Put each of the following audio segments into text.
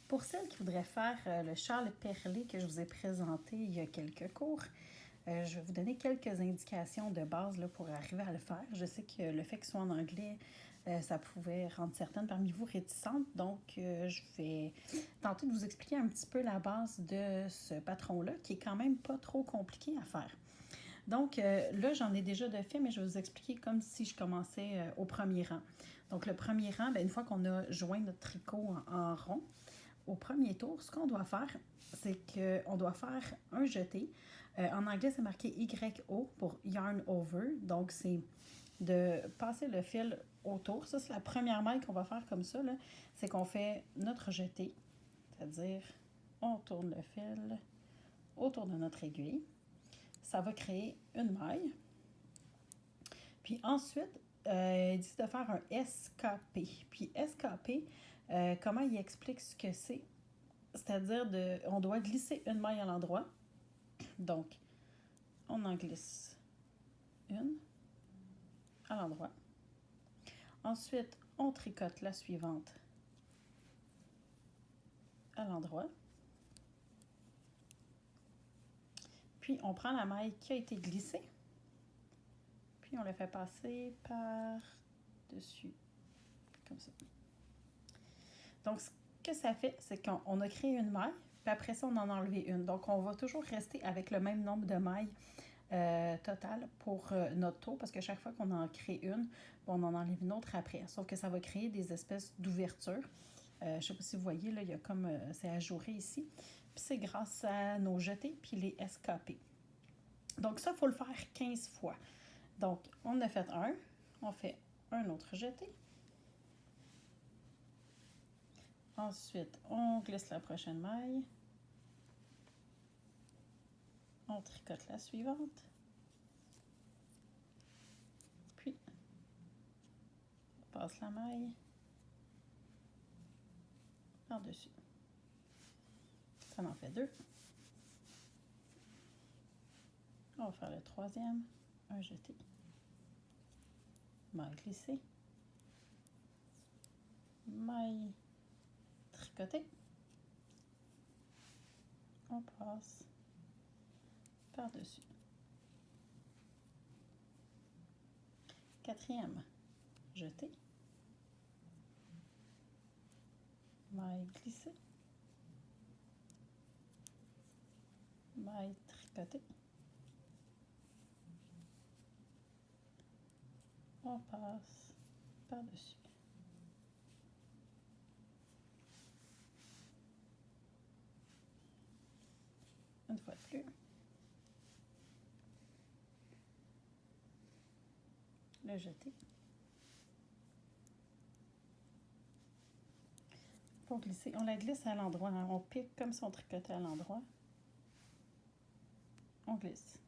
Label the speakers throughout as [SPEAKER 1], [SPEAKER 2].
[SPEAKER 1] Pour celles qui voudraient faire le châle perlé que je vous ai présenté il y a quelques cours, je vais vous donner quelques indications de base là, pour arriver à le faire. Je sais que le fait que ce soit en anglais, ça pouvait rendre certaines parmi vous réticentes. Donc, je vais tenter de vous expliquer un petit peu la base de ce patron-là, qui est quand même pas trop compliqué à faire. Donc, là, j'en ai déjà de fait, mais je vais vous expliquer comme si je commençais au premier rang. Donc, le premier rang, bien, une fois qu'on a joint notre tricot en rond, au premier tour, ce qu'on doit faire, c'est qu'on doit faire un jeté. En anglais, c'est marqué YO pour Yarn Over. Donc, c'est de passer le fil autour. Ça, c'est la première maille qu'on va faire comme ça. C'est qu'on fait notre jeté, c'est-à-dire on tourne le fil autour de notre aiguille. Ça va créer une maille. Puis ensuite, il dit de faire un SKP. Puis SKP, comment il explique ce que c'est? C'est-à-dire, on doit glisser une maille à l'endroit. Donc, on en glisse une à l'endroit. Ensuite, on tricote la suivante à l'endroit. Puis, on prend la maille qui a été glissée. Puis, on la fait passer par-dessus, comme ça. Donc, ce que ça fait, c'est qu'on a créé une maille, puis après ça, on en a enlevé une. Donc, on va toujours rester avec le même nombre de mailles totales pour notre tour, parce que chaque fois qu'on en crée une, on en enlève une autre après. Sauf que ça va créer des espèces d'ouvertures. Je ne sais pas si vous voyez, là, il y a comme, c'est ajouré ici. Puis c'est grâce à nos jetés, puis les SKP. Donc ça, il faut le faire 15 fois. Donc, on a fait un, on fait un autre jeté. Ensuite, on glisse la prochaine maille. On tricote la suivante. Puis, on passe la maille par-dessus. Ça en fait deux. On va faire le troisième. Un jeté. Maille glissée. Maille tricotée. On passe par-dessus. Quatrième, jeté. Maille glissée. Maille tricotée. On passe par-dessus. Une fois de plus. Le jeté. Pour glisser, on la glisse à l'endroit. Hein. On pique comme si on tricotait à l'endroit. On glisse.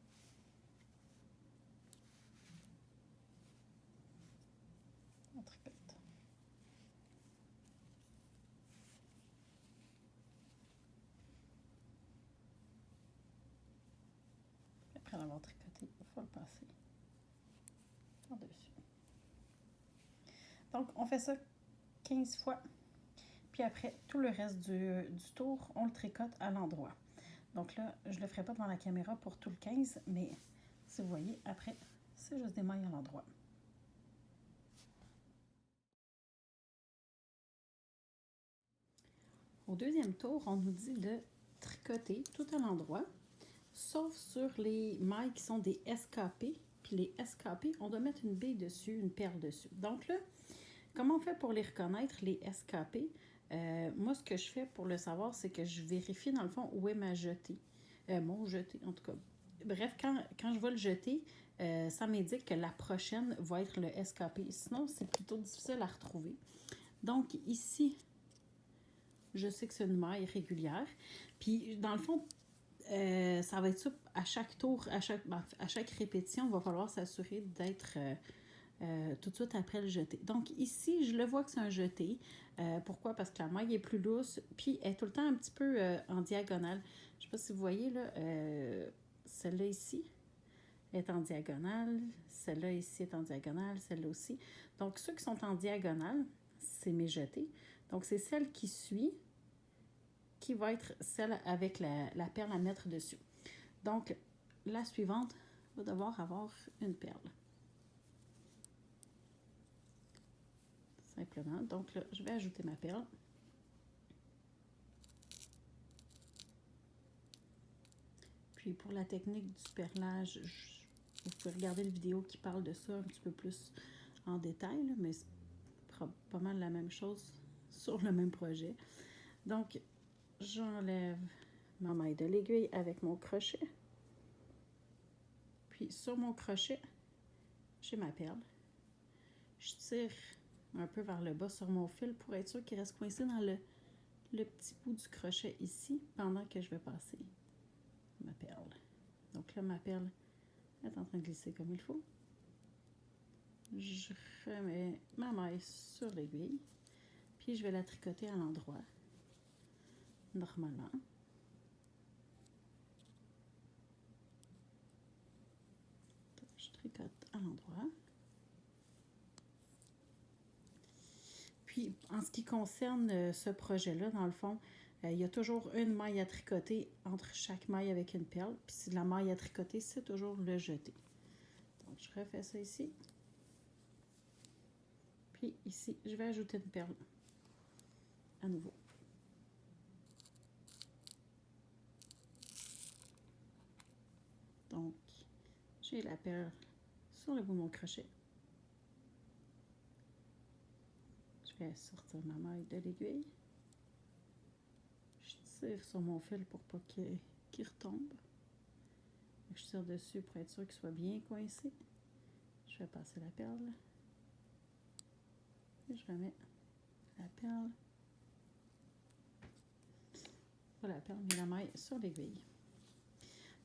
[SPEAKER 1] On tricote. Après l'avoir tricoté, il faut le passer par-dessus. Donc, on fait ça 15 fois. Puis après, tout le reste du tour, on le tricote à l'endroit. Donc là, je ne le ferai pas devant la caméra pour tout le 15, mais si vous voyez, après, c'est juste des mailles à l'endroit. Au deuxième tour, on nous dit de tricoter tout à l'endroit, sauf sur les mailles qui sont des SKP. Puis les SKP, on doit mettre une bille dessus, une perle dessus. Donc là, comment on fait pour les reconnaître, les SKP? Moi, ce que je fais pour le savoir, c'est que je vérifie dans le fond où est ma jetée. Mon jeté, en tout cas. Bref, quand je vais le jeter, ça m'indique que la prochaine va être le SKP. Sinon, c'est plutôt difficile à retrouver. Donc, ici, je sais que c'est une maille régulière. Puis, dans le fond, ça va être ça à chaque tour, à chaque répétition, il va falloir s'assurer d'être tout de suite après le jeté. Donc ici, je le vois que c'est un jeté. Pourquoi? Parce que la maille est plus lousse, puis elle est tout le temps un petit peu en diagonale. Je ne sais pas si vous voyez, là, celle-là ici est en diagonale, celle-là ici est en diagonale, celle-là aussi. Donc ceux qui sont en diagonale, c'est mes jetés. Donc c'est celle qui suit qui va être celle avec la perle à mettre dessus. Donc, la suivante va devoir avoir une perle. Simplement. Donc là, je vais ajouter ma perle. Puis pour la technique du perlage, vous pouvez regarder la vidéo qui parle de ça un petit peu plus en détail, là, mais c'est pas mal la même chose sur le même projet. Donc, j'enlève ma maille de l'aiguille avec mon crochet. Puis sur mon crochet, j'ai ma perle. Je tire un peu vers le bas sur mon fil pour être sûr qu'il reste coincé dans le petit bout du crochet ici pendant que je vais passer ma perle. Donc là, ma perle est en train de glisser comme il faut. Je remets ma maille sur l'aiguille, puis je vais la tricoter à l'endroit, normalement. Je tricote à l'endroit. Puis, en ce qui concerne ce projet-là, dans le fond, il y a toujours une maille à tricoter entre chaque maille avec une perle. Puis, si la maille à tricoter, c'est toujours le jeté. Donc, je refais ça ici. Puis, ici, je vais ajouter une perle à nouveau. Donc, j'ai la perle sur le bout de mon crochet. Je vais sortir ma maille de l'aiguille. Je tire sur mon fil pour pas qu'il retombe. Je tire dessus pour être sûr qu'il soit bien coincé. Je vais passer la perle. Et je remets la perle. Pas la perle, mais la maille sur l'aiguille.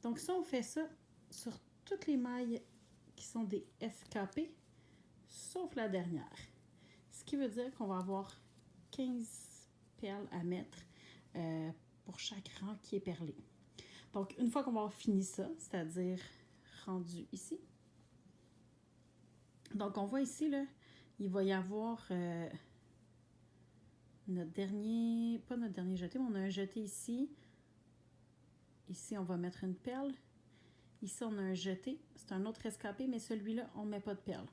[SPEAKER 1] Donc ça, on fait ça sur toutes les mailles qui sont des escapées, sauf la dernière. Ce qui veut dire qu'on va avoir 15 perles à mettre pour chaque rang qui est perlé. Donc, une fois qu'on va avoir fini ça, c'est-à-dire rendu ici, donc on voit ici, là, il va y avoir notre dernier, pas notre dernier jeté, mais on a un jeté ici. Ici, on va mettre une perle. Ici, on a un jeté. C'est un autre escapé, mais celui-là, on ne met pas de perle.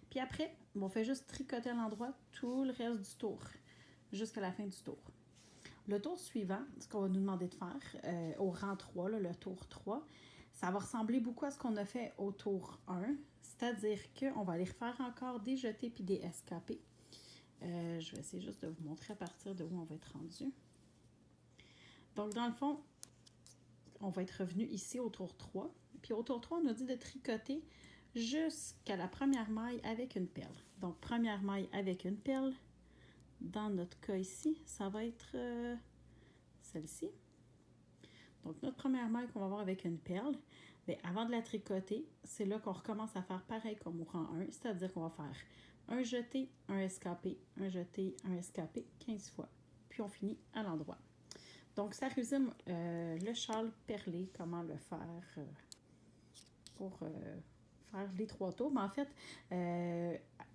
[SPEAKER 1] Puis après, on fait juste tricoter à l'endroit tout le reste du tour, jusqu'à la fin du tour. Le tour suivant, ce qu'on va nous demander de faire au rang 3, là, le tour 3, ça va ressembler beaucoup à ce qu'on a fait au tour 1, c'est-à-dire qu'on va aller refaire encore des jetés puis des escapés. Je vais essayer juste de vous montrer à partir de où on va être rendu. Donc, dans le fond, on va être revenu ici au tour 3. Puis au tour 3, on a dit de tricoter jusqu'à la première maille avec une perle. Donc, première maille avec une perle. Dans notre cas ici, ça va être celle-ci. Donc, notre première maille qu'on va avoir avec une perle, bien, avant de la tricoter, c'est là qu'on recommence à faire pareil comme au rang 1, c'est-à-dire qu'on va faire un jeté, un escapé, un jeté, un escapé 15 fois. Puis on finit à l'endroit. Donc, ça résume le châle perlé, comment le faire pour faire les 3 tours. Mais en fait,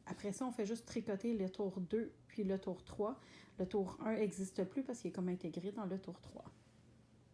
[SPEAKER 1] après ça, on fait juste tricoter le tour 2 puis le tour 3. Le tour 1 n'existe plus parce qu'il est comme intégré dans le tour 3.